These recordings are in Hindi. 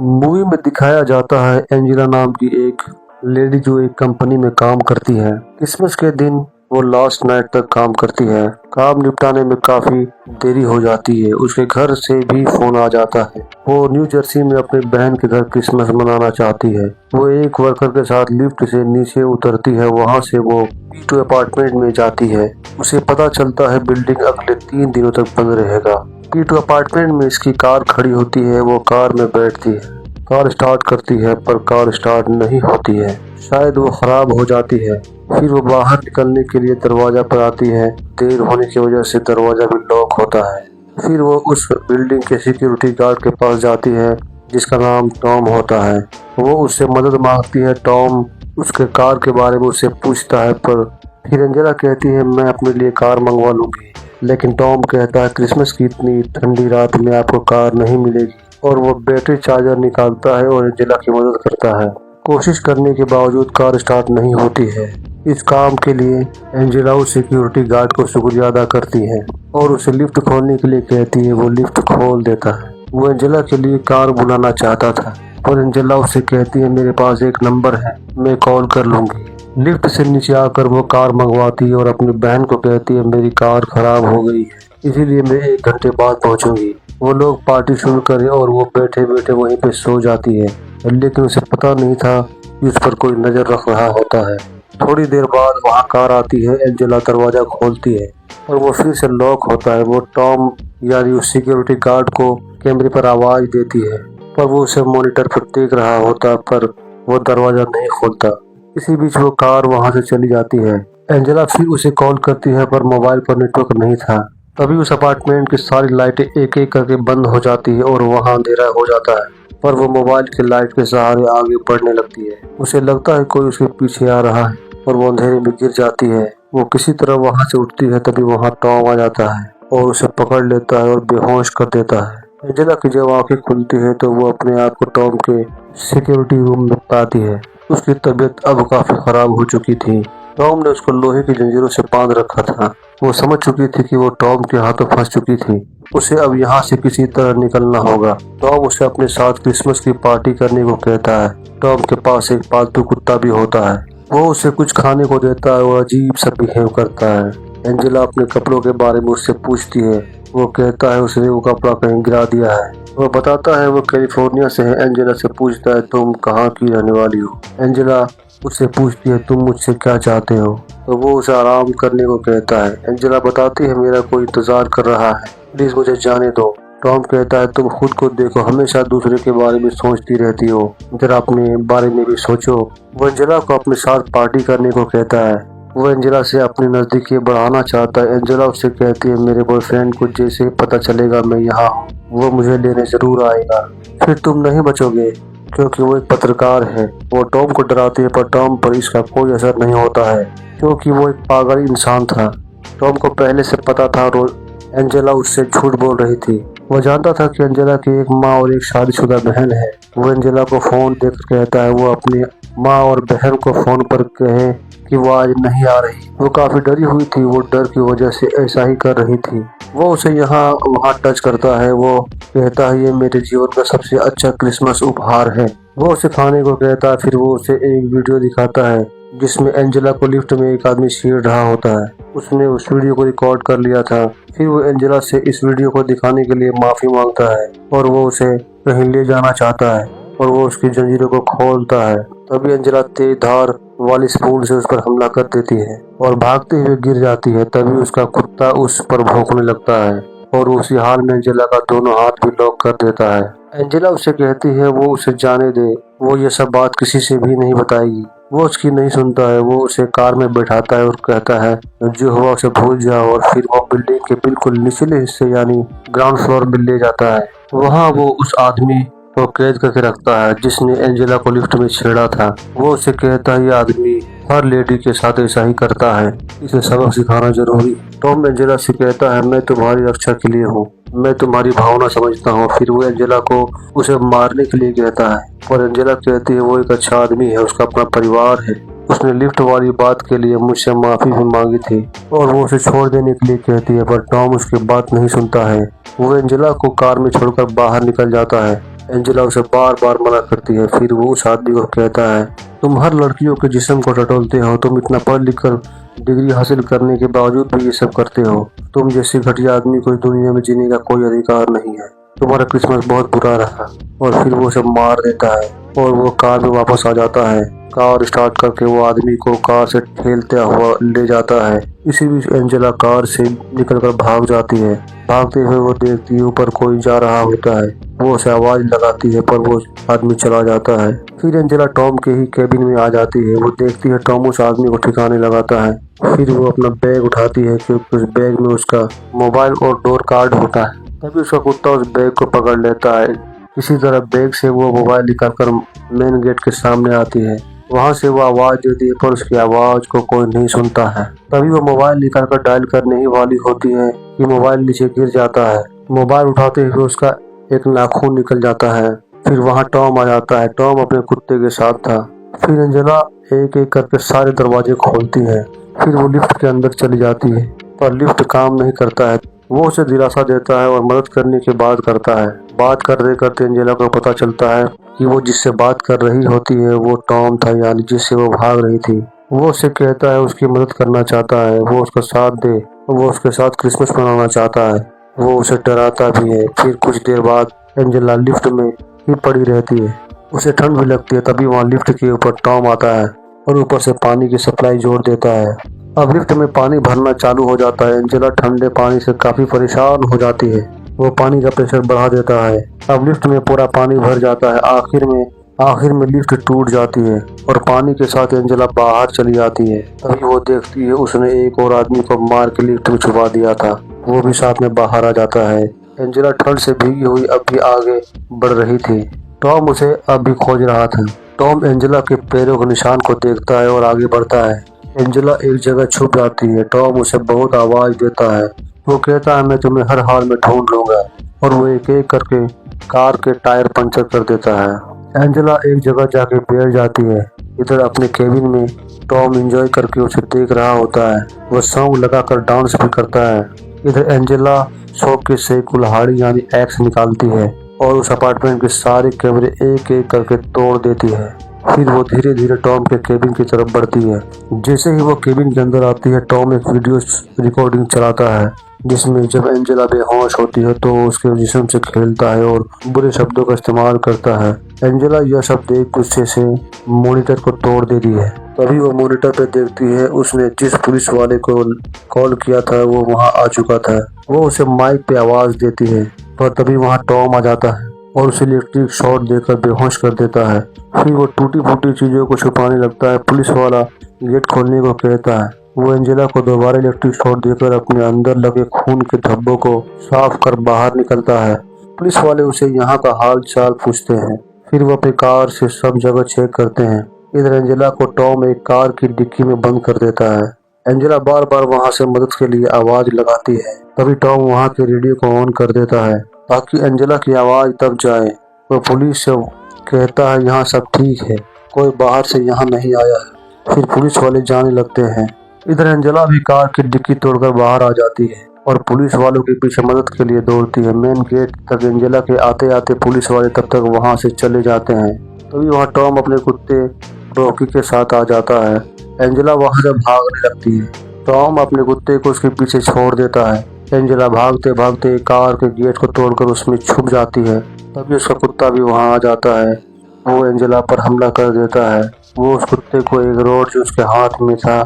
मूवी में दिखाया जाता है एंजेला नाम की एक लेडी जो एक कंपनी में काम करती है। क्रिसमस के दिन वो लास्ट नाइट तक काम करती है। काम निपटाने में काफी देरी हो जाती है। उसके घर से भी फोन आ जाता है। वो न्यू जर्सी में अपनी बहन के घर क्रिसमस मनाना चाहती है। वो एक वर्कर के साथ लिफ्ट से नीचे उतरती है। वहाँ से वो P2 अपार्टमेंट में जाती है। उसे पता चलता है बिल्डिंग अगले 3 दिनों तक बंद रहेगा। P2 अपार्टमेंट में इसकी कार खड़ी होती है। वो कार में बैठती है। कार स्टार्ट करती है पर कार स्टार्ट नहीं होती है। शायद वो खराब हो जाती है। फिर वो बाहर निकलने के लिए दरवाजा पर आती है। देर होने की वजह से दरवाजा भी लॉक होता है। फिर वो उस बिल्डिंग के सिक्योरिटी गार्ड के पास जाती है जिसका नाम टॉम होता है। वो उससे मदद मांगती है। टॉम उसके कार के बारे में उससे पूछता है पर फिर एंजेला कहती है मैं अपने लिए कार मंगवा लूंगी। लेकिन टॉम कहता है क्रिसमस की इतनी ठंडी रात में आपको कार नहीं मिलेगी। और वो बैटरी चार्जर निकालता है और एंजेला की मदद करता है। कोशिश करने के बावजूद कार स्टार्ट नहीं होती है। इस काम के लिए एंजेला उस सिक्योरिटी गार्ड को शुक्रिया अदा करती है और उसे लिफ्ट खोलने के लिए कहती है। वो लिफ्ट खोल देता है। वो एंजेला के लिए कार बुलाना चाहता था और एंजेला उसे कहती है मेरे पास एक नंबर है, मैं कॉल कर लूंगी। लिफ्ट से नीचे आकर वो कार मंगवाती है और अपनी बहन को कहती है मेरी कार खराब हो गई है, इसीलिए मैं 1 घंटे बाद पहुंचूंगी। वो लोग पार्टी शुरू करें और वो बैठे बैठे वहीं पे सो जाती है। लेकिन उसे पता नहीं था कि उस पर कोई नजर रख रहा होता है। थोड़ी देर बाद वहाँ कार आती है। एंजेला दरवाजा खोलती है और वो फिर से लॉक होता है। वो टॉम यानी उस सिक्योरिटी गार्ड को कैमरे पर आवाज देती है पर वो उसे मॉनिटर पर देख रहा होता पर वो दरवाजा नहीं खोलता। इसी बीच वो कार वहाँ से चली जाती है। एंजेला फिर उसे कॉल करती है पर मोबाइल पर नेटवर्क नहीं था। तभी उस अपार्टमेंट की सारी लाइटें एक एक करके बंद हो जाती है और वहाँ अंधेरा हो जाता है। पर वो मोबाइल के लाइट के सहारे आगे बढ़ने लगती है। उसे लगता है कोई उसके पीछे आ रहा है और वो अंधेरे में गिर जाती है। वो किसी तरह वहाँ से उठती है। तभी वहाँ टॉम आ जाता है और उसे पकड़ लेता है और बेहोश कर देता है। एंजेला की जब आंखें खुलती है तो वो अपने आप को टॉम के सिक्योरिटी रूम में पाती है। उसकी तबीयत अब काफी खराब हो चुकी थी। टॉम ने उसको लोहे की जंजीरों से बांध रखा था। वो समझ चुकी थी कि वो टॉम के हाथों फंस चुकी थी। उसे अब यहाँ से किसी तरह निकलना होगा। टॉम उसे अपने साथ क्रिसमस की पार्टी करने को कहता है। टॉम के पास एक पालतू कुत्ता भी होता है। वो उसे कुछ खाने को देता है और अजीब सा बिहेव करता है। एंजेला अपने कपड़ों के बारे में उससे पूछती है। वो कहता है उसने वो कपड़ा कहीं गिरा दिया है। वो बताता है वो कैलिफोर्निया से है। एंजेला से पूछता है तुम कहाँ की रहने वाली हो। एंजेला उससे पूछती है तुम मुझसे क्या चाहते हो। तो वो उसे आराम करने को कहता है। एंजेला बताती है मेरा कोई इंतजार कर रहा है, प्लीज मुझे जाने दो। टॉम कहता है तुम खुद को देखो, हमेशा दूसरे के बारे में सोचती रहती हो, जरा अपने बारे में भी सोचो। वो एंजेला को अपने साथ पार्टी करने को कहता है। वो एंजेला से अपनी नजदीकी बढ़ाना चाहता है। एंजेला उससे कहती है मेरे बॉयफ्रेंड को जैसे पता चलेगा मैं यहाँ हूँ वो मुझे लेने जरूर आएगा, फिर तुम नहीं बचोगे क्योंकि वो एक पत्रकार है। वो टॉम को डराती है पर टॉम पर इसका कोई असर नहीं होता है क्योंकि वो एक पागल इंसान था। टॉम को पहले से पता था एंजेला उससे झूठ बोल रही थी। वो जानता था कि एंजेला की एक माँ और एक शादीशुदा बहन है। वो एंजेला को फोन देकर कहता है वो अपनी माँ और बहन को फोन पर कहे कि वो आज नहीं आ रही। वो काफी डरी हुई थी। वो डर की वजह से ऐसा ही कर रही थी। वो उसे यहाँ वहाँ टच करता है। वो कहता है ये मेरे जीवन का सबसे अच्छा क्रिसमस उपहार है। वो उसे खाने को कहता है। फिर वो उसे एक वीडियो दिखाता है जिसमें एंजेला को लिफ्ट में एक आदमी छेड़ रहा होता है। उसने उस वीडियो को रिकॉर्ड कर लिया था। फिर वो एंजेला से इस वीडियो को दिखाने के लिए माफी मांगता है और वो उसे कहीं ले जाना चाहता है और वो उसकी जंजीरों को खोलता है। तभी एंजेला तेज धार वाली स्पून से उस पर हमला कर देती है और भागते हुए गिर जाती है। तभी उसका कुत्ता उस पर भौंकने लगता है और उसी हाल में एंजेला का दोनों हाथ भी लॉक कर देता है। एंजेला उसे कहती है वो उसे जाने दे, वो ये सब बात किसी से भी नहीं बताएगी। वो उसकी नहीं सुनता है। वो उसे कार में बैठाता है और कहता है जो हुआ उसे भूल जाओ और फिर वो बिल्डिंग के बिल्कुल निचले हिस्से यानी ग्राउंड फ्लोर में ले जाता है। वहाँ वो उस आदमी को कैद करके रखता है जिसने एंजेला को लिफ्ट में छेड़ा था। वो उसे कहता है ये आदमी हर लेडी के साथ ऐसा ही करता है, इसे सबक सिखाना जरूरी। टॉम एंजेला से कहता है मैं तुम्हारी रक्षा के लिए हूँ, मैं तुम्हारी भावना समझता हूँ। फिर वो एंजेला को उसे मारने के लिए कहता है पर एंजेला कहती है वो एक अच्छा आदमी है, उसका अपना परिवार है, उसने लिफ्ट वाली बात के लिए मुझसे माफी भी मांगी थी और वो उसे छोड़ देने के लिए कहती है पर टॉम उसकी बात नहीं सुनता है। वो एंजेला को कार में छोड़कर बाहर निकल जाता है। एंजेला उसे बार बार मना करती है। फिर वो उस आदमी को कहता है, तुम हर लड़कियों के जिस्म को टटोलते हो, तुम इतना पढ़ लिख कर डिग्री हासिल करने के बावजूद भी ये सब करते हो। तुम जैसे घटिया आदमी को इस दुनिया में जीने का कोई अधिकार नहीं है। तुम्हारा क्रिसमस बहुत बुरा रहा। और फिर वो सब मार देता है और वो कार में वापस आ जाता है। कार स्टार्ट करके वो आदमी को कार से ठेलते हुआ ले जाता है। इसी बीच एंजेला कार से निकलकर भाग जाती है। भागते हुए वो देखती है ऊपर कोई जा रहा होता है। वो उसे आवाज लगाती है पर वो आदमी चला जाता है। फिर एंजेला टॉम के ही केबिन में आ जाती है। वो देखती है टॉम उस आदमी को ठिकाने लगाता है। फिर वो अपना बैग उठाती है क्योंकि उस बैग में उसका मोबाइल और डोर कार्ड होता है। तभी उसका कुत्ता उस बैग को पकड़ लेता है। इसी तरह बैग से वो मोबाइल निकालकर मेन गेट के सामने आती है। वहां से वो आवाज देती है पर उसकी आवाज को कोई नहीं सुनता है। तभी वो मोबाइल निकालकर डायल करने ही वाली होती है कि मोबाइल नीचे गिर जाता है। मोबाइल उठाते हुए उसका एक नाखून निकल जाता है। फिर वहां टॉम आ जाता है। टॉम अपने कुत्ते के साथ था। फिर एंजेला एक एक करके सारे दरवाजे खोलती है। फिर वो लिफ्ट के अंदर चली जाती है पर लिफ्ट काम नहीं करता है। वो उसे दिलासा देता है और मदद करने की बात करता है। बात करते करते एंजेला को पता चलता है कि वो जिससे बात कर रही होती है वो टॉम था, यानी जिससे वो भाग रही थी। वो उससे कहता है उसकी मदद करना चाहता है, वो उसका साथ दे, वो उसके साथ क्रिसमस मनाना चाहता है। वो उसे डराता भी है। फिर कुछ देर बाद एंजेला लिफ्ट में ही पड़ी रहती है। उसे ठंड भी लगती है। तभी वहाँ लिफ्ट के ऊपर टॉम आता है और ऊपर से पानी की सप्लाई जोड़ देता है। अब लिफ्ट में पानी भरना चालू हो जाता है। एंजेला ठंडे पानी से काफी परेशान हो जाती है। वो पानी का प्रेशर बढ़ा देता है। अब लिफ्ट में पूरा पानी भर जाता है। आखिर में लिफ्ट टूट जाती है और पानी के साथ एंजेला बाहर चली जाती है। तभी वो देखती है उसने एक और आदमी को मार के लिफ्ट में छुपा दिया था। वो भी साथ में बाहर आ जाता है। एंजेला ठंड से भीगी हुई अब भी आगे बढ़ रही थी। टॉम उसे अब भी खोज रहा था। टॉम एंजेला के पैरों के निशान को देखता है और आगे बढ़ता है। एंजेला एक जगह छुप जाती है। टॉम उसे बहुत आवाज देता है। वो कहता है मैं तुम्हें हर हाल में ढूंढ लूंगा और वो एक एक करके कार के टायर पंचर कर देता है। एंजेला एक जगह जाके बैठ जाती है। इधर अपने केबिन में टॉम एंजॉय करके उसे देख रहा होता है। वो सॉन्ग लगाकर डांस भी करता है। इधर एंजेला शौक से कुल्हाड़ी यानी एक्स निकालती है और उस अपार्टमेंट के सारे कैमरे एक एक करके तोड़ देती है। फिर वो धीरे धीरे टॉम के केबिन की तरफ बढ़ती है। जैसे ही वो केबिन के अंदर आती है टॉम एक वीडियो रिकॉर्डिंग चलाता है जिसमें जब एंजेला बेहोश होती है तो उसके जिस्म से खेलता है और बुरे शब्दों का इस्तेमाल करता है। एंजेला यह सब देख गुस्से से मॉनिटर को तोड़ देती है। तभी वो मॉनिटर पे देखती है उसने जिस पुलिस वाले को कॉल किया था वो वहां आ चुका था। वो उसे माइक पे आवाज देती है पर तभी वहां टॉम आ जाता है और उसे इलेक्ट्रिक शॉट देकर बेहोश कर देता है। फिर वो टूटी फूटी चीजों को छुपाने लगता है। पुलिस वाला गेट खोलने को कहता है। वो एंजेला को दोबारा इलेक्ट्रिक शॉट देकर अपने अंदर लगे खून के धब्बों को साफ कर बाहर निकलता है। पुलिस वाले उसे यहाँ का हाल चाल पूछते हैं। फिर वो अपनी कार से सब जगह चेक करते हैं। इधर एंजेला को टॉम एक कार की डिक्की में बंद कर देता है। एंजेला बार बार वहाँ से मदद के लिए आवाज लगाती है। तभी टॉम वहाँ के रेडियो को ऑन कर देता है ताकि एंजेला की आवाज तब जाए। वो पुलिस से कहता है यहाँ सब ठीक है, कोई बाहर से यहाँ नहीं आया है। फिर पुलिस वाले जाने लगते हैं। इधर एंजेला भी कार की डिक्की तोड़कर बाहर आ जाती है और पुलिस वालों के पीछे मदद के लिए दौड़ती है। मेन गेट तक एंजेला के आते आते पुलिस वाले तब तक वहां से चले जाते हैं। तभी वहां टॉम अपने कुत्ते रॉकी के साथ आ जाता है। एंजेला वहां से भागने लगती है। टॉम अपने कुत्ते को उसके पीछे छोड़ देता है। एंजेला भागते भागते कार के गेट को तोड़कर उसमें छुप जाती है। तभी उसका कुत्ता भी वहां आ जाता है। वो एंजेला पर हमला कर देता है। वो उस कुत्ते को एक रॉड जो उसके हाथ में था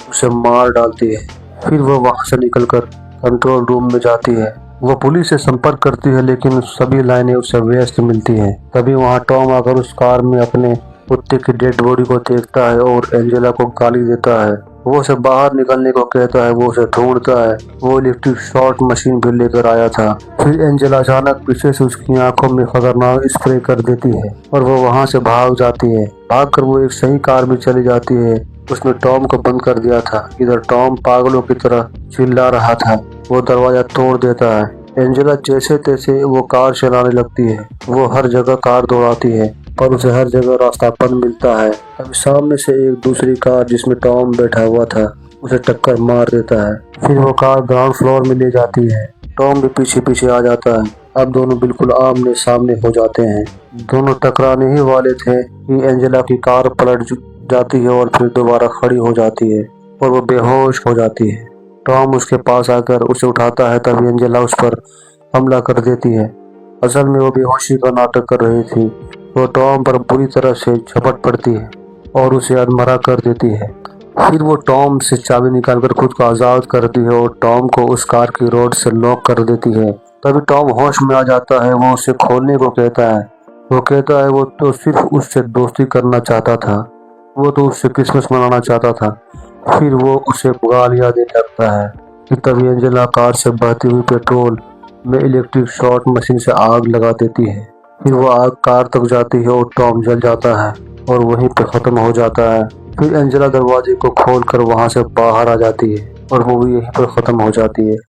उसे मार डालती है। फिर वो वहां से निकलकर कंट्रोल रूम में जाती है। वो पुलिस से संपर्क करती है लेकिन सभी लाइनें उसे व्यस्त मिलती हैं। तभी वहां टॉम आकर उस कार में अपने कुत्ते की डेड बॉडी को देखता है और एंजेला को गाली देता है। वो उसे बाहर निकलने को कहता है। वो उसे ढूंढता है। वो इलेक्ट्रिक शॉट मशीन भी लेकर आया था। फिर एंजेला अचानक पीछे से उसकी आंखों में खतरनाक स्प्रे कर देती है और वो वहां से भाग जाती है। भागकर वो एक सही कार में चली जाती है। उसने टॉम को बंद कर दिया था। इधर टॉम पागलों की तरह चिल्ला रहा था। वो दरवाजा तोड़ देता है। एंजेला जैसे तैसे वो कार चलाने लगती है। वो हर जगह कार दौड़ाती है पर उसे हर जगह रास्तापन मिलता है। तभी सामने से एक दूसरी कार जिसमें टॉम बैठा हुआ था उसे टक्कर मार देता है। फिर वो कार ग्राउंड फ्लोर में ले जाती है। टॉम भी पीछे पीछे आ जाता है। अब दोनों बिल्कुल आमने सामने हो जाते हैं। दोनों टकराने ही वाले थे कि एंजेला की कार पलट जाती है और फिर दोबारा खड़ी हो जाती है और वो बेहोश हो जाती है। टॉम उसके पास आकर उसे उठाता है, तभी एंजेला उस पर हमला कर देती है। असल में वो बेहोशी का नाटक कर रही थी। वो टॉम पर बुरी तरह से झपट पड़ती है और उसे अधमरा कर देती है। फिर वो टॉम से चाबी निकालकर खुद को आजाद करती है और टॉम को उस कार की रोड से लॉक कर देती है। तभी टॉम होश में आ जाता है। वो उसे खोलने को कहता है। वो कहता है वो तो सिर्फ उससे दोस्ती करना चाहता था, वो तो उससे क्रिसमस मनाना चाहता था। फिर वो उसे गालियां देने लगता है कि तभी एंजेला कार से बहती हुई पेट्रोल में इलेक्ट्रिक शॉर्ट मशीन से आग लगा देती है। फिर वो आग कार तक जाती है और टॉम जल जाता है और वहीं पे खत्म हो जाता है। फिर एंजेला दरवाजे को खोलकर वहां से बाहर आ जाती है और वो भी यहीं पर खत्म हो जाती है।